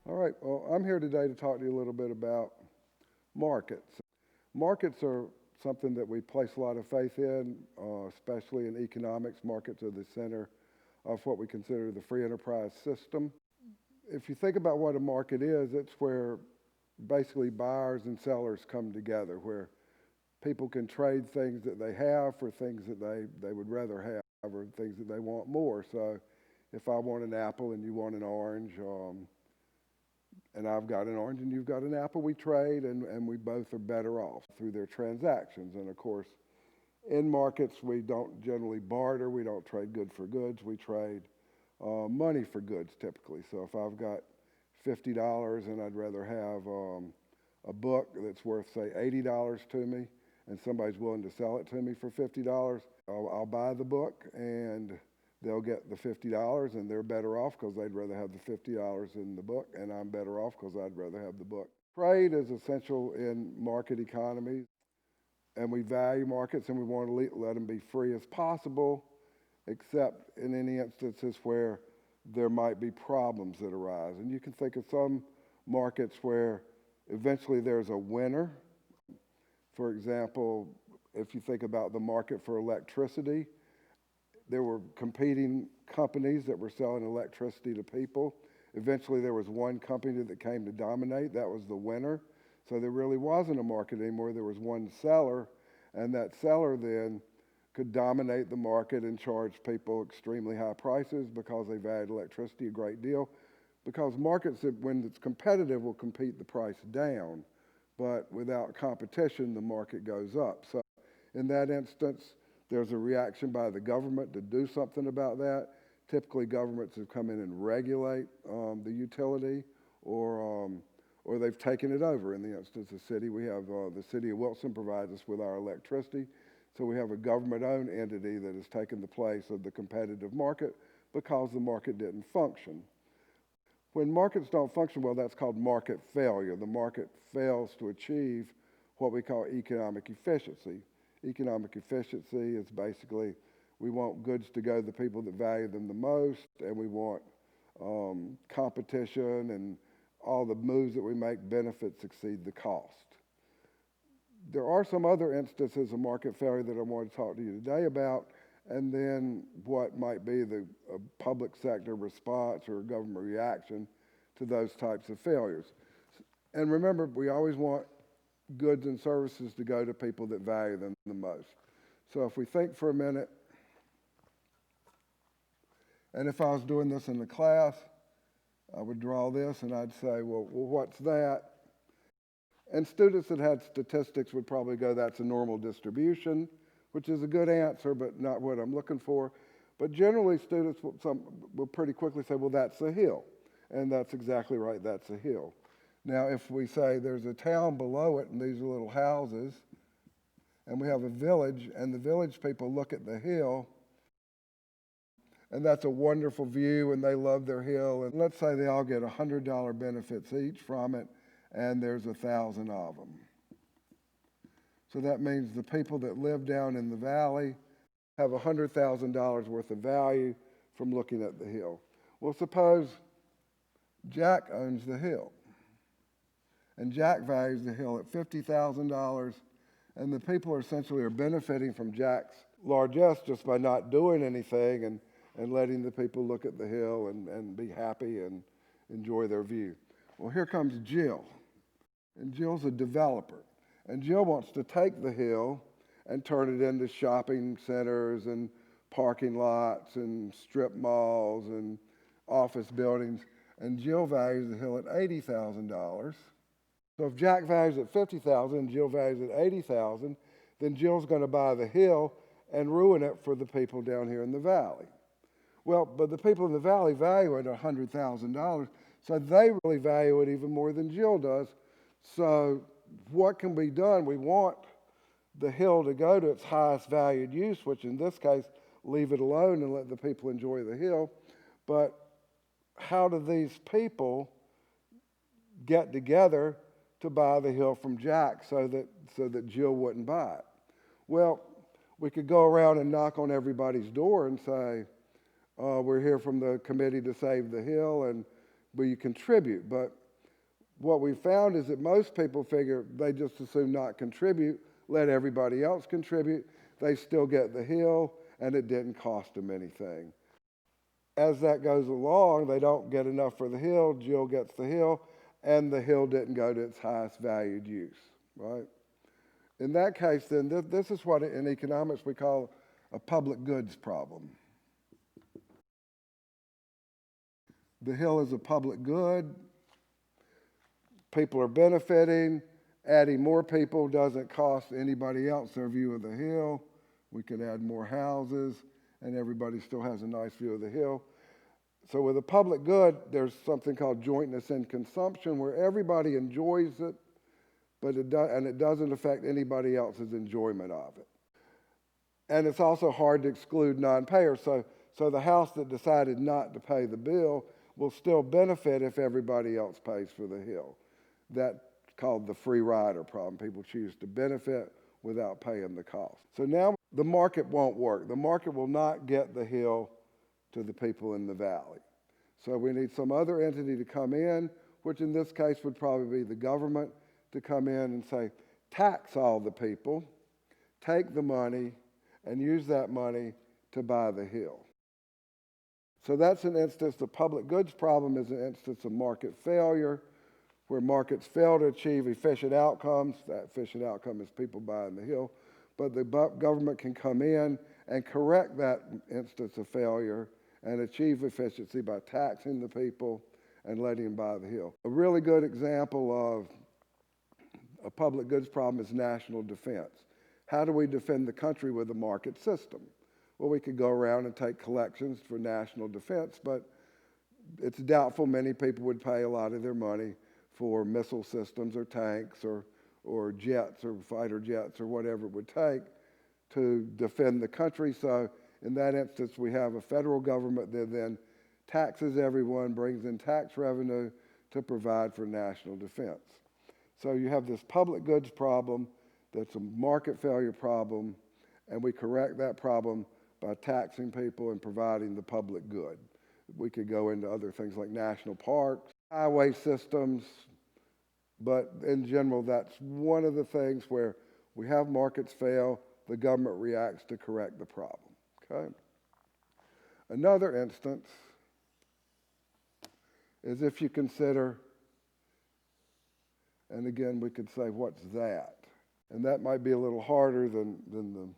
All right, well, I'm here today to talk to you a little bit about markets. Markets are something that we place a lot of faith in, especially in economics. Markets are the center of what we consider the free enterprise system. If you think about what a market is, it's where basically buyers and sellers come together, where people can trade things that they have for things that they would rather have or things that they want more. So if I want an apple and you want an orange, and I've got an orange and you've got an apple, we trade and we both are better off through their transactions. And of course, in markets, we don't generally barter, we don't trade good for goods, we trade money for goods typically. So if I've got $50 and I'd rather have a book that's worth, say, $80 to me, and somebody's willing to sell it to me for $50, I'll buy the book and they'll get the $50 and they're better off because they'd rather have the $50 in the book, and I'm better off because I'd rather have the book. Trade is essential in market economies, and we value markets and we want to let them be free as possible, except in any instances where there might be problems that arise. And you can think of some markets where eventually there's a winner. For example, if you think about the market for electricity, there were competing companies that were selling electricity to people. Eventually, there was one company that came to dominate. That was the winner. So there really wasn't a market anymore. There was one seller, and that seller then could dominate the market and charge people extremely high prices because they valued electricity a great deal. Because markets, when it's competitive, will compete the price down. But without competition, the market goes up. So in that instance, there's a reaction by the government to do something about that. Typically, governments have come in and regulate the utility, or they've taken it over. In the instance of the city, we have the city of Wilson provides us with our electricity. So we have a government-owned entity that has taken the place of the competitive market because the market didn't function. When markets don't function well, that's called market failure. The market fails to achieve what we call economic efficiency. Economic efficiency is basically we want goods to go to the people that value them the most, and we want competition, and all the moves that we make benefits exceed the cost. There are some other instances of market failure that I want to talk to you today about, and then what might be the public sector response or government reaction to those types of failures. And remember, we always want goods and services to go to people that value them the most. So if we think for a minute, and if I was doing this in the class, I would draw this and I'd say, well, what's that? And students that had statistics would probably go, that's a normal distribution, which is a good answer, but not what I'm looking for. But generally, students will pretty quickly say, well, that's a hill. And that's exactly right, that's a hill. Now, if we say there's a town below it, and these are little houses, and we have a village, and the village people look at the hill, and that's a wonderful view, and they love their hill, and let's say they all get $100 benefits each from it, and there's 1,000 of them. So that means the people that live down in the valley have $100,000 worth of value from looking at the hill. Well, suppose Jack owns the hill, and Jack values the hill at $50,000, and the people essentially are benefiting from Jack's largesse just by not doing anything and letting the people look at the hill and be happy and enjoy their view. Well, here comes Jill, and Jill's a developer, and Jill wants to take the hill and turn it into shopping centers and parking lots and strip malls and office buildings, and Jill values the hill at $80,000. So if Jack values it at $50,000 and Jill values it at $80,000, then Jill's going to buy the hill and ruin it for the people down here in the valley. Well, but the people in the valley value it at $100,000, so they really value it even more than Jill does. So what can be done? We want the hill to go to its highest valued use, which in this case, leave it alone and let the people enjoy the hill. But how do these people get together to buy the hill from Jack so that Jill wouldn't buy it? Well, we could go around and knock on everybody's door and say, we're here from the committee to save the hill, and but you contribute. But what we found is that most people figure they just assume not contribute, let everybody else contribute. They still get the hill, and it didn't cost them anything. As that goes along, they don't get enough for the hill. Jill gets the hill, and the hill didn't go to its highest valued use, right? In that case, then, this is what in economics we call a public goods problem. The hill is a public good. People are benefiting. Adding more people doesn't cost anybody else their view of the hill. We could add more houses, and everybody still has a nice view of the hill. So with a public good, there's something called jointness in consumption, where everybody enjoys it, but it doesn't affect anybody else's enjoyment of it. And it's also hard to exclude non-payers. So the house that decided not to pay the bill will still benefit if everybody else pays for the hill. That's called the free rider problem. People choose to benefit without paying the cost. So now the market won't work. The market will not get the hill to the people in the valley. So we need some other entity to come in, which in this case would probably be the government, to come in and say, tax all the people, take the money, and use that money to buy the hill. So that's an instance. The public goods problem is an instance of market failure, where markets fail to achieve efficient outcomes. That efficient outcome is people buying the hill. But the government can come in and correct that instance of failure and achieve efficiency by taxing the people and letting them buy the hill. A really good example of a public goods problem is national defense. How do we defend the country with a market system? Well, we could go around and take collections for national defense, but it's doubtful many people would pay a lot of their money for missile systems or tanks or jets or fighter jets or whatever it would take to defend the country. So in that instance, we have a federal government that then taxes everyone, brings in tax revenue to provide for national defense. So you have this public goods problem that's a market failure problem, and we correct that problem by taxing people and providing the public good. We could go into other things like national parks, highway systems, but in general, that's one of the things where we have markets fail, the government reacts to correct the problem, okay? Another instance is if you consider, and again, we could say, what's that? And that might be a little harder than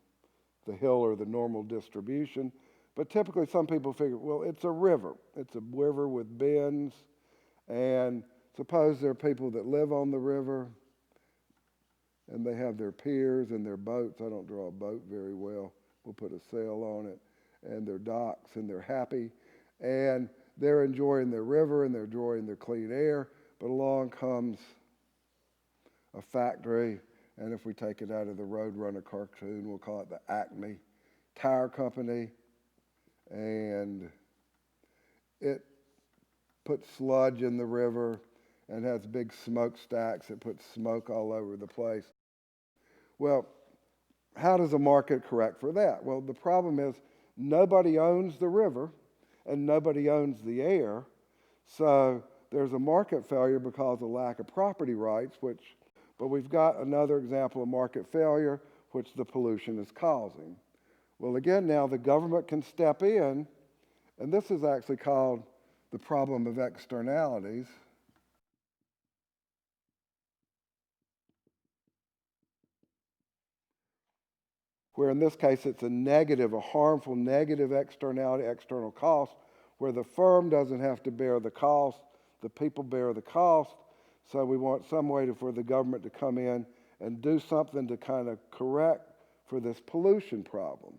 the hill or the normal distribution, but typically some people figure, well, it's a river. It's a river with bends, and suppose there are people that live on the river, and they have their piers and their boats. I don't draw a boat very well. We'll put a sail on it, and their docks, and they're happy, and they're enjoying their river, and they're enjoying their clean air, but along comes a factory, and if we take it out of the Roadrunner cartoon, we'll call it the Acme Tire Company, and it puts sludge in the river and has big smokestacks. It puts smoke all over the place. Well, how does a market correct for that? Well, the problem is nobody owns the river and nobody owns the air, so there's a market failure because of lack of property rights, but we've got another example of market failure, which the pollution is causing. Well, again, now the government can step in, and this is actually called the problem of externalities. Where in this case it's a harmful negative externality, external cost, where the firm doesn't have to bear the cost, the people bear the cost. So we want some way for the government to come in and do something to kind of correct for this pollution problem.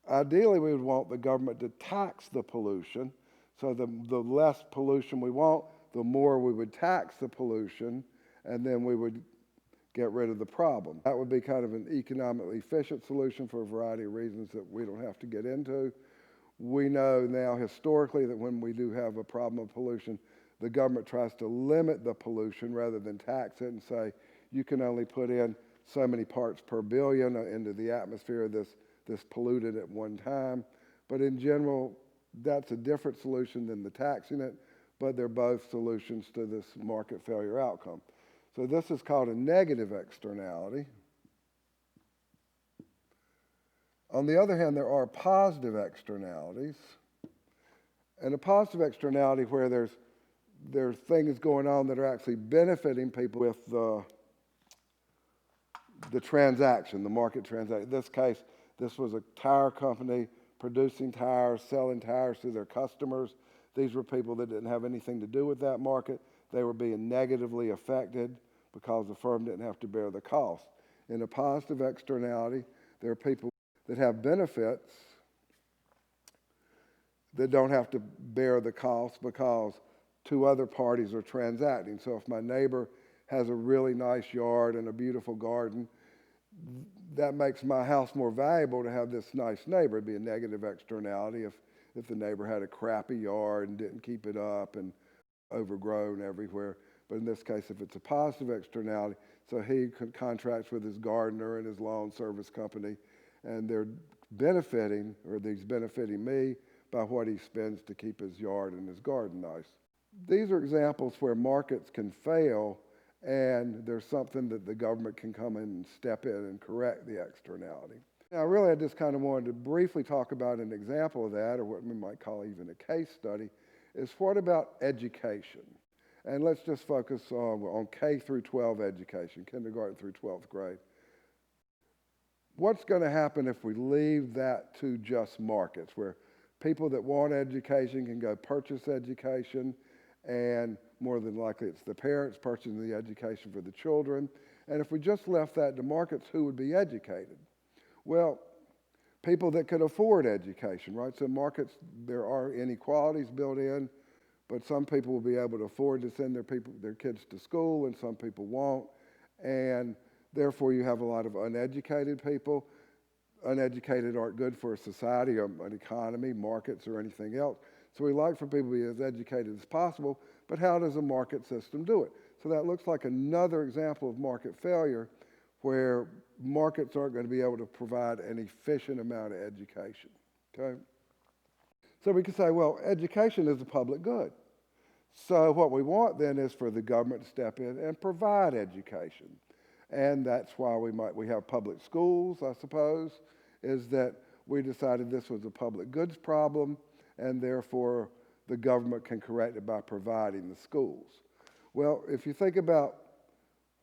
Ideally, we would want the government to tax the pollution. So the less pollution we want, the more we would tax the pollution, and then we would get rid of the problem. That would be kind of an economically efficient solution for a variety of reasons that we don't have to get into. We know now historically that when we do have a problem of pollution, the government tries to limit the pollution rather than tax it and say, you can only put in so many parts per billion into the atmosphere of this polluted at one time. But in general, that's a different solution than the taxing it. but they're both solutions to this market failure outcome. So this is called a negative externality. On the other hand, there are positive externalities. And a positive externality where there's things going on that are actually benefiting people with the transaction, the market transaction. In this case, this was a tire company producing tires, selling tires to their customers. These were people that didn't have anything to do with that market. They were being negatively affected because the firm didn't have to bear the cost. In a positive externality, there are people that have benefits that don't have to bear the cost because two other parties are transacting. So if my neighbor has a really nice yard and a beautiful garden, that makes my house more valuable to have this nice neighbor. It'd be a negative externality if the neighbor had a crappy yard and didn't keep it up and overgrown everywhere. But in this case, if it's a positive externality, so he contracts with his gardener and his lawn service company, and they're benefiting, or he's benefiting me by what he spends to keep his yard and his garden nice. These are examples where markets can fail and there's something that the government can come in and step in and correct the externality. Now, really, I just kind of wanted to briefly talk about an example of that, or what we might call even a case study, is what about education? And let's just focus on K through 12 education, kindergarten through 12th grade. What's going to happen if we leave that to just markets, where people that want education can go purchase education, and more than likely it's the parents purchasing the education for the children. And if we just left that to markets, who would be educated? Well, people that could afford education, right? So markets, there are inequalities built in, but some people will be able to afford to send their kids to school, and some people won't. And therefore, you have a lot of uneducated people. Uneducated aren't good for a society or an economy, markets, or anything else. So we like for people to be as educated as possible, but how does a market system do it? So that looks like another example of market failure, where markets aren't going to be able to provide an efficient amount of education, okay? So we can say, well, education is a public good. So what we want then is for the government to step in and provide education. And that's why we have public schools, I suppose, is that we decided this was a public goods problem, and therefore the government can correct it by providing the schools. Well, if you think about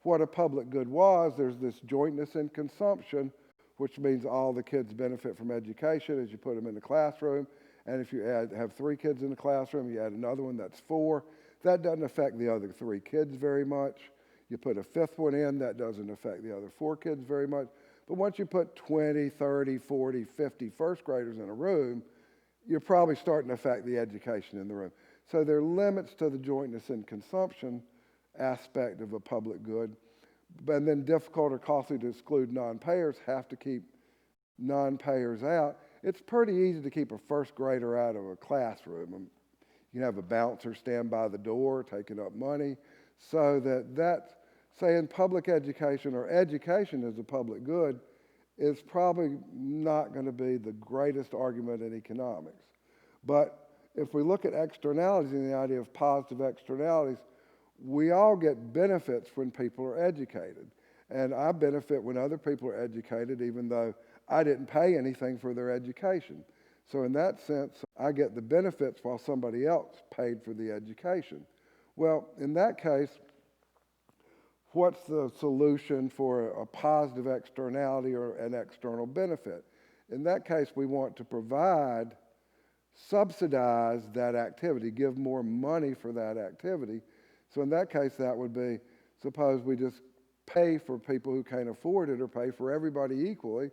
what a public good was, there's this jointness in consumption, which means all the kids benefit from education as you put them in the classroom. And if you have 3 kids in the classroom, you add another one, that's 4. That doesn't affect the other 3 kids very much. You put a 5th one in, that doesn't affect the other 4 kids very much. But once you put 20, 30, 40, 50 first graders in a room, you're probably starting to affect the education in the room. So there are limits to the jointness in consumption aspect of a public good. And then difficult or costly to exclude non-payers, have to keep non-payers out. It's pretty easy to keep a first grader out of a classroom. You have a bouncer stand by the door taking up money. So that's saying public education or education as a public good is probably not going to be the greatest argument in economics. But if we look at externalities and the idea of positive externalities, we all get benefits when people are educated. And I benefit when other people are educated, even though I didn't pay anything for their education. So in that sense, I get the benefits while somebody else paid for the education. Well, in that case, what's the solution for a positive externality or an external benefit? In that case, we want to subsidize that activity, give more money for that activity. So in that case, that would be, suppose we just pay for people who can't afford it, or pay for everybody equally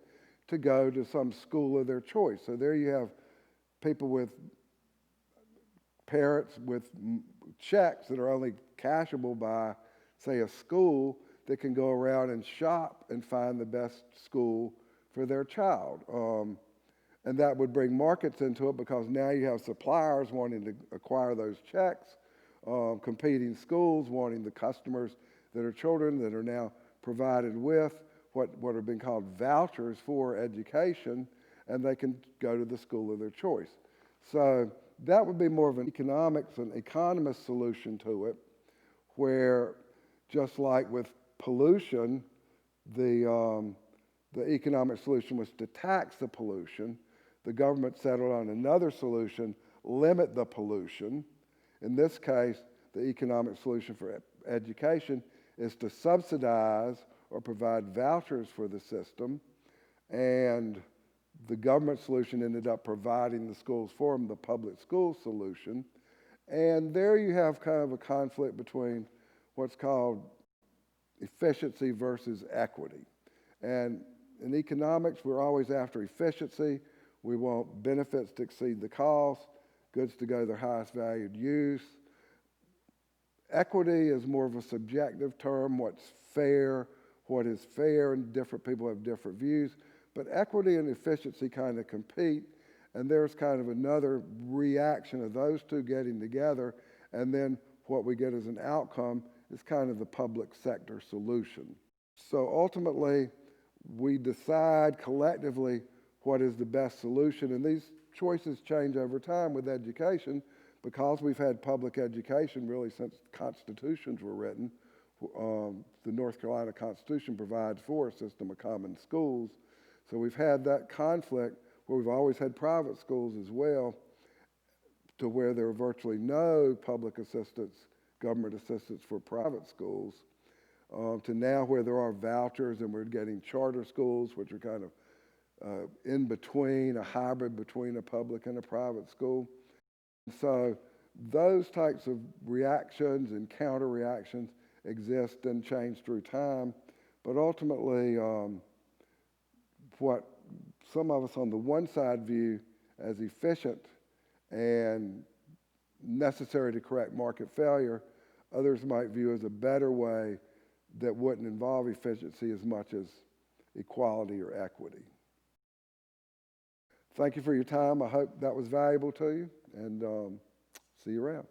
to go to some school of their choice. So there you have people with parents with checks that are only cashable by, say, a school, that can go around and shop and find the best school for their child. And that would bring markets into it, because now you have suppliers wanting to acquire those checks, competing schools wanting the customers that are children that are now provided with what are being called vouchers for education, and they can go to the school of their choice. So that would be more of an economist solution to it, where just like with pollution, the economic solution was to tax the pollution. The government settled on another solution, limit the pollution. In this case, the economic solution for education is to subsidize or provide vouchers for the system, and the government solution ended up providing the schools for them, the public school solution. And there you have kind of a conflict between what's called efficiency versus equity. And in economics, we're always after efficiency. We want benefits to exceed the cost, goods to go to their highest valued use. Equity is more of a subjective term, what's fair, what is fair, and different people have different views. But equity and efficiency kind of compete, and there's kind of another reaction of those two getting together, and then what we get as an outcome is kind of the public sector solution. So ultimately, we decide collectively what is the best solution, and these choices change over time with education because we've had public education really since constitutions were written. The North Carolina Constitution provides for a system of common schools. So we've had that conflict where we've always had private schools as well, to where there are virtually no public assistance, government assistance for private schools, to now where there are vouchers and we're getting charter schools, which are kind of in between, a hybrid between a public and a private school. So those types of reactions and counter reactions exist and change through time, but ultimately what some of us on the one side view as efficient and necessary to correct market failure, others might view as a better way that wouldn't involve efficiency as much as equality or equity. Thank you for your time. I hope that was valuable to you, and see you around.